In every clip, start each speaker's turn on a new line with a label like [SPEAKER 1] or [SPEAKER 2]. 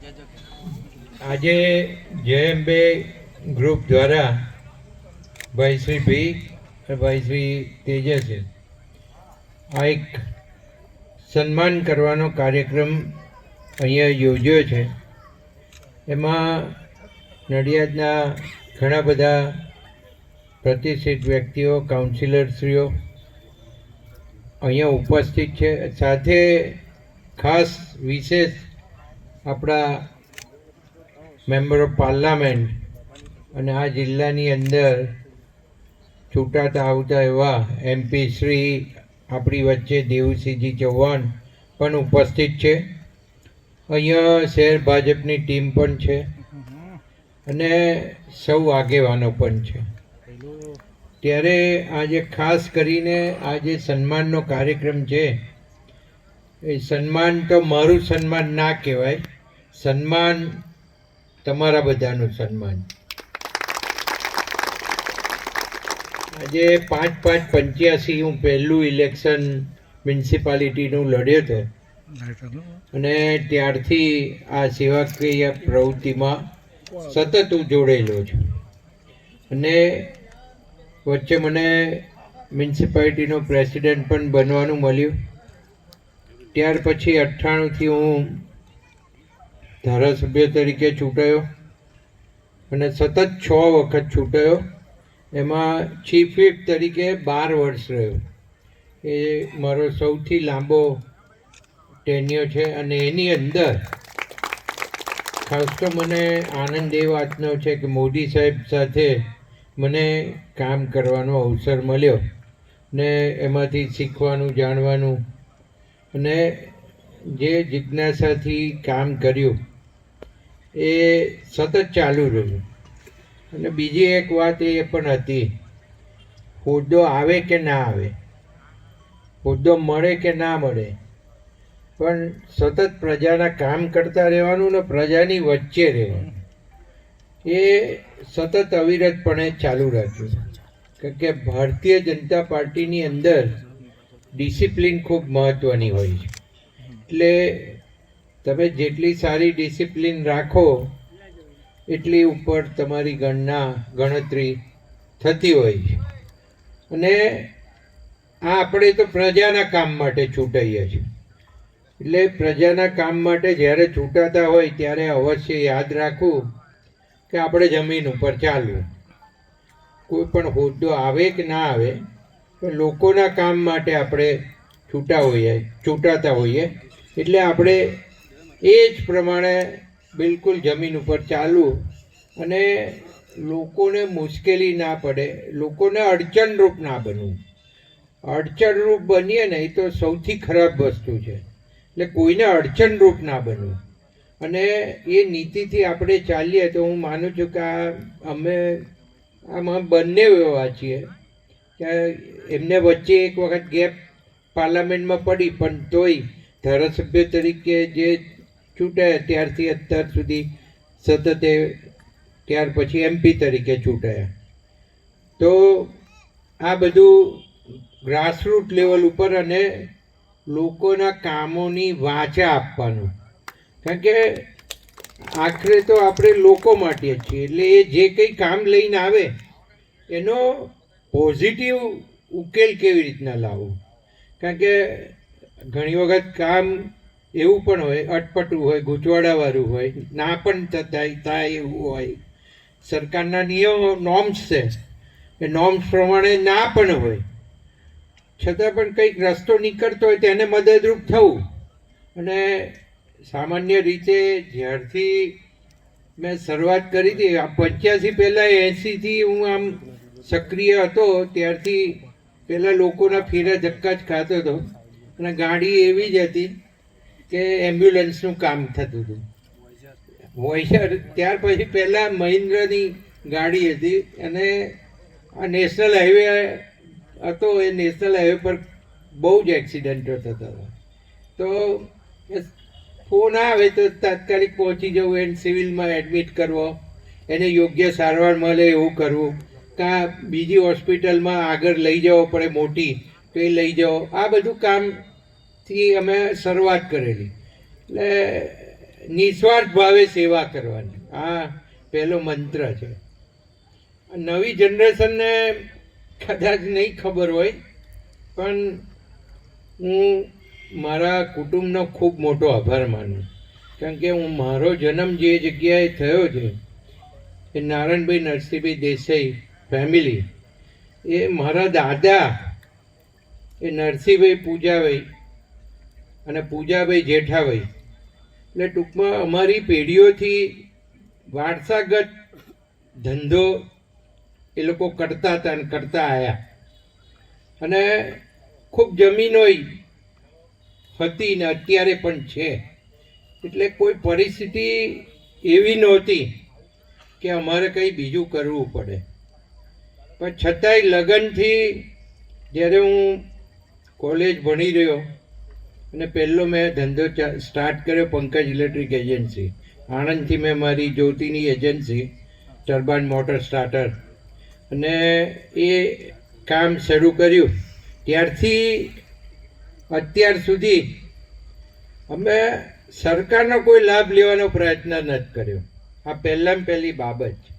[SPEAKER 1] આજે જેએમબે ગ્રુપ દ્વારા ભાઈ શ્રી ભી અને ભાઈ શ્રી તેજસે આ એક સન્માન કરવાનો કાર્યક્રમ અહીંયા યોજ્યો છે. એમાં નડિયાદના ઘણા બધા પ્રતિષ્ઠિત વ્યક્તિઓ, કાઉન્સિલરશ્રીઓ અહીંયા ઉપસ્થિત છે. સાથે ખાસ વિશેષ આપણા મેમ્બર ઓફ પાર્લામેન્ટ અને આ જિલ્લાની અંદર ચૂંટાતા આવતા એવા એમપી શ્રી આપણી વચ્ચે દેવુસિંહજી ચૌહાણ પણ ઉપસ્થિત છે. અહીંયા શહેર ભાજપની ટીમ પણ છે અને સૌ આગેવાનો પણ છે. ત્યારે આજે ખાસ કરીને આ જે સન્માનનો કાર્યક્રમ છે, એ સન્માન તો મારું સન્માન ના કહેવાય, સન્માન તમારા બધાનું સન્માન. આજે 5/5/85 હું પહેલું ઇલેક્શન મ્યુનિસિપાલિટીનું લડ્યો હતો અને ત્યારથી આ સેવાકીય પ્રવૃત્તિમાં સતત હું જોડેલો છું. અને વચ્ચે મને મ્યુનિસિપાલિટીનો પ્રેસિડેન્ટ પણ બનવાનું મળ્યું. ત્યાર પછી 98થી હું ધારાસભ્ય તરીકે ચૂંટાયો અને સતત 6 વખત ચૂંટાયો. એમાં ચીફ વ્હીપ તરીકે 12 વર્ષ રહ્યો. એ મારો સૌથી લાંબો ટેન્યો છે. અને એની અંદર ખાસ તો મને આનંદ એ વાતનો છે કે મોદી સાહેબ સાથે મને કામ કરવાનો અવસર મળ્યો ને એમાંથી શીખવાનું, જાણવાનું અને જે જિજ્ઞાસાથી કામ કર્યું એ સતત ચાલુ રહ્યું. અને બીજી એક વાત એ પણ હતી, હોદ્દો આવે કે ના આવે, હોદ્દો મળે કે ના મળે, પણ સતત પ્રજાના કામ કરતા રહેવાનું ને પ્રજાની વચ્ચે રહેવાનું, એ સતત અવિરતપણે ચાલુ રાખ્યું. કારણ કે ભારતીય જનતા પાર્ટીની અંદર ડિસિપ્લિન ખૂબ મહત્ત્વની હોય છે. એટલે તમે જેટલી સારી ડિસિપ્લિન રાખો એટલી ઉપર તમારી ગણતરી થતી હોય છે. અને આ આપણે તો પ્રજાના કામ માટે ચૂંટાઈએ છીએ. એટલે પ્રજાના કામ માટે જ્યારે ચૂંટાતા હોય ત્યારે અવશ્ય યાદ રાખવું કે આપણે જમીન ઉપર ચાલવું. કોઈ પણ હોદ્દો આવે કે ના આવે, પણ લોકોના કામ માટે આપણે ચૂંટાતા હોઈએ. એટલે આપણે એ જ પ્રમાણે બિલકુલ જમીન ઉપર ચાલવું અને લોકોને મુશ્કેલી ના પડે, લોકોને અડચણરૂપ ના બનવું. અડચણરૂપ બનીએ ને એ તો સૌથી ખરાબ વસ્તુ છે. એટલે કોઈને અડચણરૂપ ના બનવું અને એ નીતિથી આપણે ચાલીએ તો હું માનું છું કે અમે આમાં બંને એવા છીએ કે એમને વચ્ચે એક વખત ગેપ પાર્લામેન્ટમાં પડી, પણ તોય ધારાસભ્ય તરીકે જે ચૂંટાયા ત્યારથી અત્યાર સુધી સતત ત્યાર પછી એમપી તરીકે ચૂંટાયા. તો આ બધું ગ્રાસરૂટ લેવલ ઉપર અને લોકોના કામોની વાચા આપવાનું. કારણ કે આખરે તો આપણે લોકો માટે જ છીએ. એટલે એ જે કંઈ કામ લઈને આવે એનો પોઝિટિવ ઉકેલ કેવી રીતના લાવવો. કારણ કે ઘણી વખત કામ એવું પણ હોય, અટપટું હોય, ગૂંચવાડાવાળું હોય, ના પણ થાય એવું હોય. સરકારના નિયમો, નોર્મ્સ છે, એ નોર્મ્સ પ્રમાણે ના પણ હોય, છતાં પણ કંઈક રસ્તો નીકળતો હોય તેને મદદરૂપ થવું. અને સામાન્ય રીતે જ્યારથી મેં શરૂઆત કરી હતી 85 પહેલાં 80થી હું આમ સક્રિય હતો, ત્યારથી પહેલાં લોકોના ફેરા ધક્કા જ ખાતો હતો. અને ગાડી એવી જ હતી કે એમ્બ્યુલન્સનું કામ થતું હતું. વોઇસર ત્યાર પછી પહેલાં મહિન્દ્રની ગાડી હતી અને આ નેશનલ હાઈવે હતો. એ નેશનલ હાઈવે પર બહુ જ એક્સિડન્ટો થતા હતા. તો ફોન આવે તો તાત્કાલિક પહોંચી જવું, એને સિવિલમાં એડમિટ કરવો, એને યોગ્ય સારવાર મળે એવું કરવું, કાં બીજી હોસ્પિટલમાં આગળ લઈ જવો પડે મોટી તો એ લઈ જાઓ. આ બધું કામથી અમે શરૂઆત કરેલી. એટલે નિસ્વાર્થ ભાવે સેવા કરવાની, આ પહેલો મંત્ર છે. નવી જનરેશનને કદાચ નહીં ખબર હોય, પણ હું મારા કુટુંબનો ખૂબ મોટો આભાર માનું. કારણ કે મારો જન્મ જે જગ્યાએ થયો છે એ નારાયણભાઈ નરસિંહભાઈ દેસાઈ ફેમિલી, એ મારા દાદા એ નરસિંહભાઈ પૂજાભાઈ અને પૂજાભાઈ જેઠાભાઈ, એટલે ટૂંકમાં અમારી પેઢીઓથી વારસાગત ધંધો એ લોકો કરતા હતા અને કરતા આવ્યા. અને ખૂબ જમીનો હતી ને અત્યારે પણ છે. એટલે કોઈ પરિસ્થિતિ એવી નહોતી કે અમારે કંઈ બીજું કરવું પડે. પણ છતાંય લગનથી જ્યારે હું કોલેજ ભણી રહ્યો અને પહેલો મેં ધંધો સ્ટાર્ટ કર્યો પંકજ ઇલેક્ટ્રિક એજન્સી આણંદથી, મેં મારી જ્યોતિની એજન્સી ટર્બાઇન મોટર સ્ટાર્ટર, અને એ કામ શરૂ કર્યું. ત્યારથી અત્યાર સુધી અમે સરકારનો કોઈ લાભ લેવાનો પ્રયત્ન નથી કર્યો. આ પહેલી બાબત છે.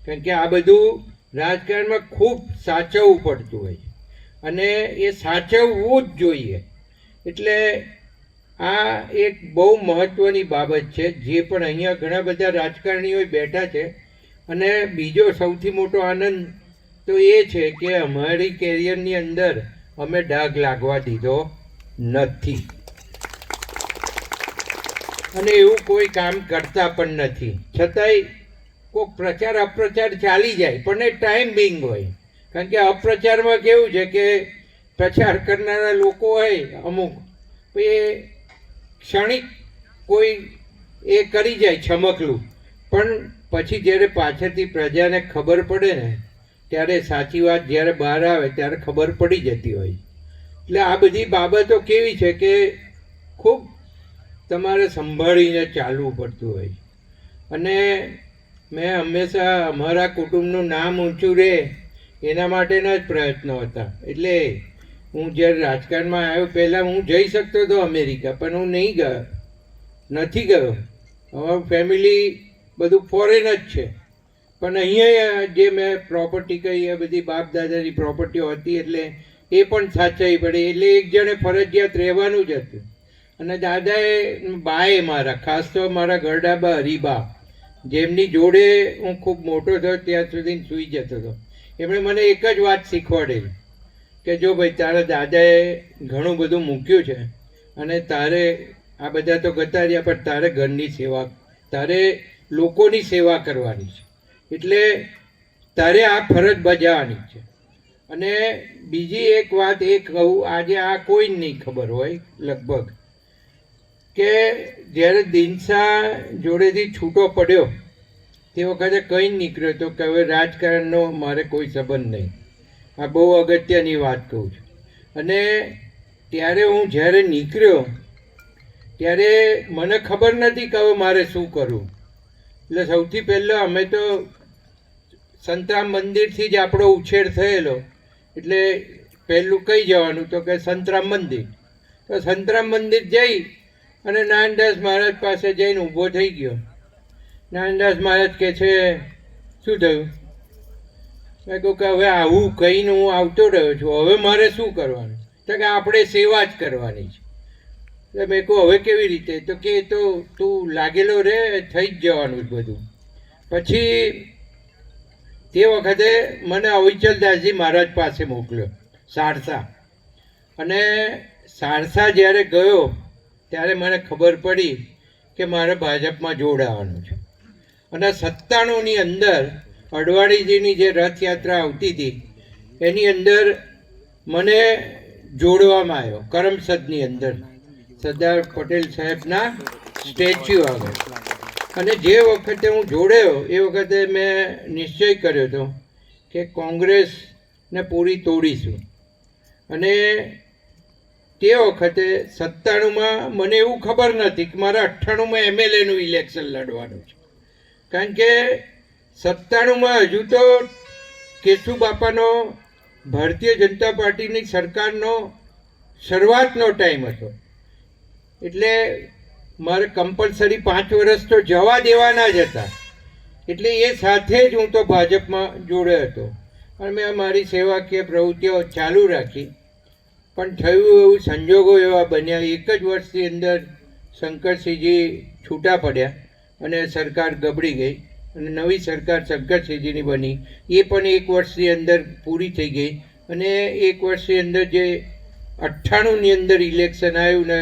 [SPEAKER 1] કારણ કે આ બધું રાજકારણમાં ખૂબ સાચવવું પડતું હોય અને એ સાચવવું જ જોઈએ. એટલે આ એક બહુ મહત્ત્વની બાબત છે. જે પણ અહીંયા ઘણા બધા રાજકારણીઓ બેઠા છે. અને બીજો સૌથી મોટો આનંદ તો એ છે કે અમારી કેરિયરની અંદર અમે ડાઘ લાગવા દીધો નથી અને એવું કોઈ કામ કરતા પણ નથી. છતાંય કોઈક પ્રચાર અપ્રચાર ચાલી જાય, પણ એ ટાઈમ બિંગ હોય. કારણ કે અપ્રચારમાં કેવું છે કે પ્રચાર કરનારા લોકો હોય અમુક, એ ક્ષણિક કોઈ એ કરી જાય છમકલું, પણ પછી જ્યારે પાછળથી પ્રજાને ખબર પડે ને ત્યારે સાચી વાત જ્યારે બહાર આવે ત્યારે ખબર પડી જતી હોય. એટલે આ બધી બાબતો કેવી છે કે ખૂબ તમારે સંભાળીને ચાલવું પડતું હોય. અને મેં હંમેશા અમારા કુટુંબનું નામ ઊંચું રહે એના માટેના જ પ્રયત્નો હતા. એટલે હું જ્યારે રાજકારણમાં આવ્યો, પહેલાં હું જઈ શકતો હતો અમેરિકા, પણ હું નથી ગયો. અમારું ફેમિલી બધું ફોરેન જ છે. પણ અહીંયા જે મેં પ્રોપર્ટી કહી એ બધી બાપ દાદાની પ્રોપર્ટીઓ હતી, એટલે એ પણ સાચવવી પડે. એટલે એક જણે ફરજિયાત રહેવાનું જ હતું. અને દાદાએ બાએ મારા, ખાસ તો મારા ગરડાબા હરિબા, જેમની જોડે હું ખૂબ મોટો થયો ત્યાં સુધી સૂઈ જતો હતો, એમણે મને એક જ વાત શીખવાડેલી કે જો ભાઈ તારા દાદાએ ઘણું બધું મૂક્યું છે અને તારે આ બધા તો ગતા રહ્યા, પણ તારે ઘરની સેવા, તારે લોકોની સેવા કરવાની છે. એટલે તારે આ ફરજ બજાવવાની છે. અને બીજી એક વાત એ કહું, આજે આ કોઈ નહીં ખબર હોય લગભગ, કે જ્યારે દિનસા જોડેથી છૂટો પડ્યો તે વખતે કંઈ નીકળ્યો તો કે હવે રાજકારણનો મારે કોઈ સંબંધ નહીં. આ બહુ અગત્યની વાત કહું છું. અને ત્યારે હું જ્યારે નીકળ્યો ત્યારે મને ખબર નથી કે હવે મારે શું કરવું. એટલે સૌથી પહેલાં અમે તો સંતરામ મંદિરથી જ આપણો ઉછેર થયેલો, એટલે પહેલું કઈ જવાનું તો કે સંતરામ મંદિર. તો સંતરામ મંદિર જઈ અને નાનદાસ મહારાજ પાસે જઈને ઊભો થઈ ગયો. નાનદાસ મહારાજ કહે છે શું થયું? મેં કહું કે હવે આવું કહીને હું આવતો રહ્યો છું, હવે મારે શું કરવાનું? તો કે આપણે સેવા જ કરવાની છે. એટલે મેં કહું હવે કેવી રીતે? તો કે તો તું લાગેલો રે, થઈ જ જવાનું બધું. પછી તે વખતે મને અવિચલદાસજી મહારાજ પાસે મોકલ્યો સારસા. અને સારસા જ્યારે ગયો ત્યારે મને ખબર પડી કે મારે ભાજપમાં જોડાવાનું છે. અને 97ની અંદર અડવાણીજીની જે રથયાત્રા આવતી હતી એની અંદર મને જોડવામાં આવ્યો, કરમસદની અંદર સરદાર પટેલ સાહેબના સ્ટેચ્યુ આગળ. અને જે વખતે હું જોડાયો એ વખતે મેં નિશ્ચય કર્યો હતો કે કોંગ્રેસને પૂરી તોડીશું. અને તે વખતે 97માં મને એવું ખબર નથી કે મારે 98માં MLAનું ઇલેક્શન લડવાનું છે. કારણ કે 97માં હજુ તો કેશુબાપાનો ભારતીય જનતા પાર્ટીની સરકારનો શરૂઆતનો ટાઈમ હતો. એટલે મારે કમ્પલસરી 5 વર્ષ તો જવા દેવાના જ હતા. એટલે એ સાથે જ હું તો ભાજપમાં જોડ્યો હતો અને મેં મારી સેવાકીય પ્રવૃત્તિઓ ચાલુ રાખી. પણ થયું એવું, સંજોગો એવા બન્યા, એક જ વર્ષની અંદર શંકરસિંહજી છૂટા પડ્યા અને સરકાર ગબડી ગઈ અને નવી સરકાર શંકરસિંહજીની બની. એ પણ એક વર્ષની અંદર પૂરી થઈ ગઈ અને એક વર્ષની અંદર જે 98ની અંદર ઇલેક્શન આવ્યું ને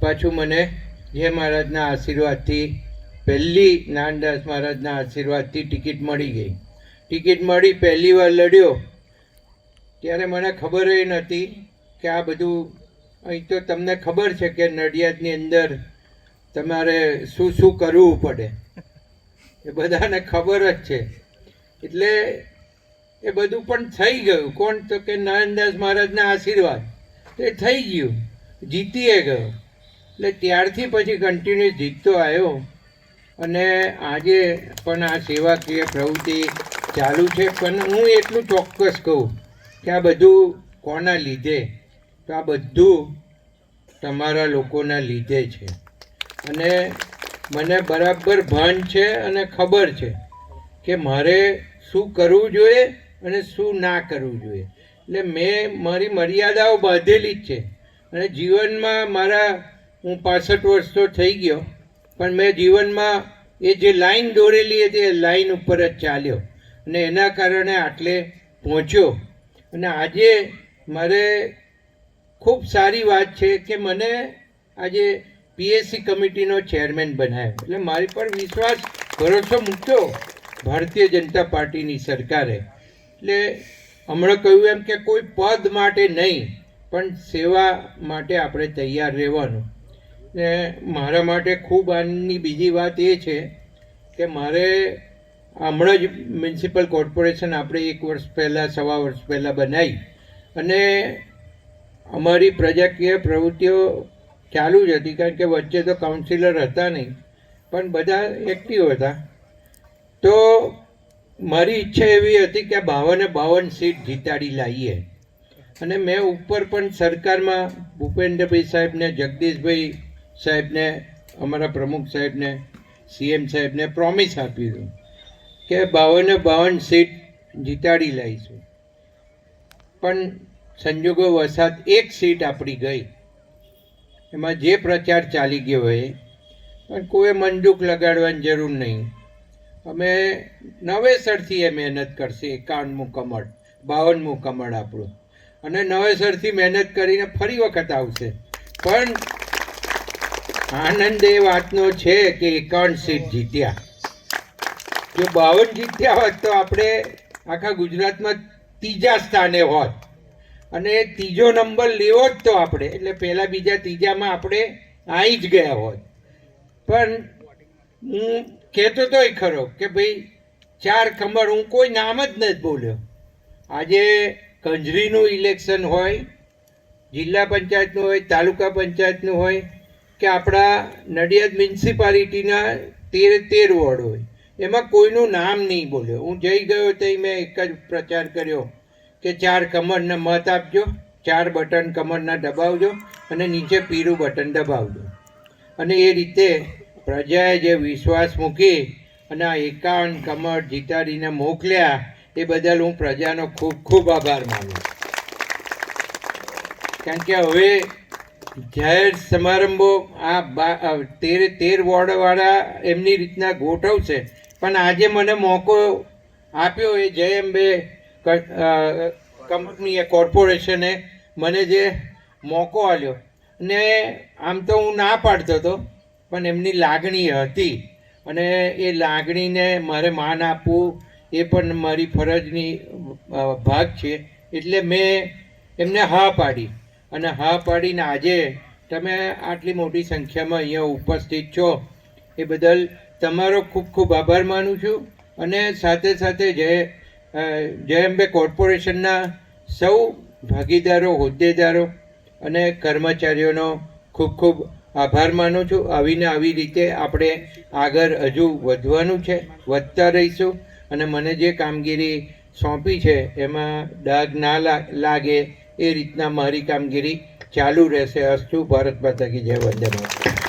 [SPEAKER 1] પાછું મને જય મહારાજના આશીર્વાદથી, પહેલી નાનદાસ મહારાજના આશીર્વાદથી ટિકિટ મળી ગઈ. ટિકિટ મળી, પહેલી વાર લડ્યો ત્યારે મને ખબર એ નહોતી કે આ બધું, અહીં તો તમને ખબર છે કે નડિયાદની અંદર તમારે શું શું કરવું પડે, એ બધાને ખબર જ છે. એટલે એ બધું પણ થઈ ગયું. કોણ? તો કે નાનદાસ મહારાજના આશીર્વાદ. એ થઈ ગયું, જીતીએ ગયો. એટલે ત્યારથી પછી કન્ટિન્યુ જીતતો આવ્યો અને આજે પણ આ સેવાકીય પ્રવૃત્તિ ચાલુ છે. પણ હું એટલું ચોક્કસ કહું કે આ બધું કોના લીધે? તો આ બધું તમારા લોકોના લીધે છે. અને મને બરાબર ભાન છે અને ખબર છે કે મારે શું કરવું જોઈએ અને શું ના કરવું જોઈએ. એટલે મેં મારી મર્યાદાઓ બાંધેલી જ છે. અને જીવનમાં મારા, હું 65 વર્ષ તો થઈ ગયો, પણ મેં જીવનમાં એ જે લાઈન દોરેલી હતી એ લાઈન ઉપર જ ચાલ્યો અને એના કારણે આટલે પહોંચ્યો. અને આજે મારે ખૂબ સારી વાત છે કે મને આજે પીએસસી કમિટીનો ચેરમેન બનાવ્યો. એટલે મારી પર વિશ્વાસ, ભરોસો મૂક્યો ભારતીય જનતા પાર્ટીની સરકારે. એટલે હમણાં કહ્યું એમ કે કોઈ પદ માટે નહીં, પણ સેવા માટે આપણે તૈયાર રહેવાનું. ને મારા માટે ખૂબ આનંદની બીજી વાત એ છે કે મારે હમણાં જ મ્યુનિસિપલ કોર્પોરેશન આપણે 1 વર્ષ પહેલાં, 1.25 વર્ષ પહેલાં બનાવી અને અમારી પ્રજાકીય પ્રવૃત્તિઓ ચાલુ જ હતી. કારણ કે વચ્ચે તો કાઉન્સિલર હતા નહીં, પણ બધા એક્ટિવ હતા. તો મારી ઈચ્છા એવી હતી કે 52 સીટ જીતાડી લાવીએ. અને મેં ઉપર પણ સરકારમાં ભૂપેન્દ્રભાઈ સાહેબને, જગદીશભાઈ સાહેબને, અમારા પ્રમુખ સાહેબને, સીએમ સાહેબને પ્રોમિસ આપ્યું કે 52 સીટ જીતાડી લાવીશું. પણ સંજોગો વસાત એક સીટ આપણી ગઈ. એમાં જે પ્રચાર ચાલી ગયો હોય, પણ કોઈ મન દુઃખ લગાડવાની જરૂર નહીં. અમે નવેસરથી એ મહેનત કરશે. 51મું કમળ, 52મું કમળ આપણું, અને નવેસરથી મહેનત કરીને ફરી વખત આવશે. પણ આનંદ એ વાતનો છે કે 51 સીટ જીત્યા. જો 52 જીત્યા હોત તો આપણે આખા ગુજરાતમાં 3જા સ્થાને હોત અને ત્રીજો નંબર લેવો જ તો આપણે. એટલે પહેલાં, બીજા, ત્રીજામાં આપણે આવી જ ગયા હોત. પણ હું કહેતો તોય ખરો કે ભાઈ 4 કમળ, હું કોઈ નામ જ નથી બોલ્યો. આજે કંજરીનું ઇલેક્શન હોય, જિલ્લા પંચાયતનું હોય, તાલુકા પંચાયતનું હોય કે આપણા નડિયાદ મ્યુનિસિપાલિટીના 13 વોર્ડ હોય, એમાં કોઈનું નામ નહીં બોલ્યો. હું જઈ ગયો તો મેં એક જ પ્રચાર કર્યો કે 4 કમળને મત આપજો, 4 બટન કમળના દબાવજો અને નીચે પીળું બટન દબાવજો. અને એ રીતે પ્રજાએ જે વિશ્વાસ મૂકી અને આ 51 કમળ જીતાડીને મોકલ્યા, એ બદલ હું પ્રજાનો ખૂબ ખૂબ આભાર માનું. કારણ કે હવે જાહેર સમારંભો આ 13 વોર્ડવાળા એમની રીતના ગોઠવશે. પણ આજે મને મોકો આપ્યો એ જય અંબે કંપનીએ, કોર્પોરેશને મને જે મોકો આપ્યો, ને આમ તો હું ના પાડતો હતો, પણ એમની લાગણી હતી અને એ લાગણીને મારે માન આપવું એ પણ મારી ફરજની ભાગ છે. એટલે મેં એમને હા પાડી અને હા પાડીને આજે તમે આટલી મોટી સંખ્યામાં અહીંયા ઉપસ્થિત છો એ બદલ તમારો ખૂબ ખૂબ આભાર માનું છું. અને સાથે સાથે જય અંબે કોર્પોરેશનના સૌ ભાગીદારો, હોદ્દેદારો અને કર્મચારીઓનો ખૂબ ખૂબ આભાર માનું છું. આવીને આવી રીતે આપણે આગળ હજુ વધવાનું છે, વધતા રહીશું. અને મને જે કામગીરી સોંપી છે એમાં ડાઘ ના લાગે એ રીતના મારી કામગીરી ચાલુ રહેશે. અસ્તુ. ભારત માતા કી જય. વંદે માતરમ.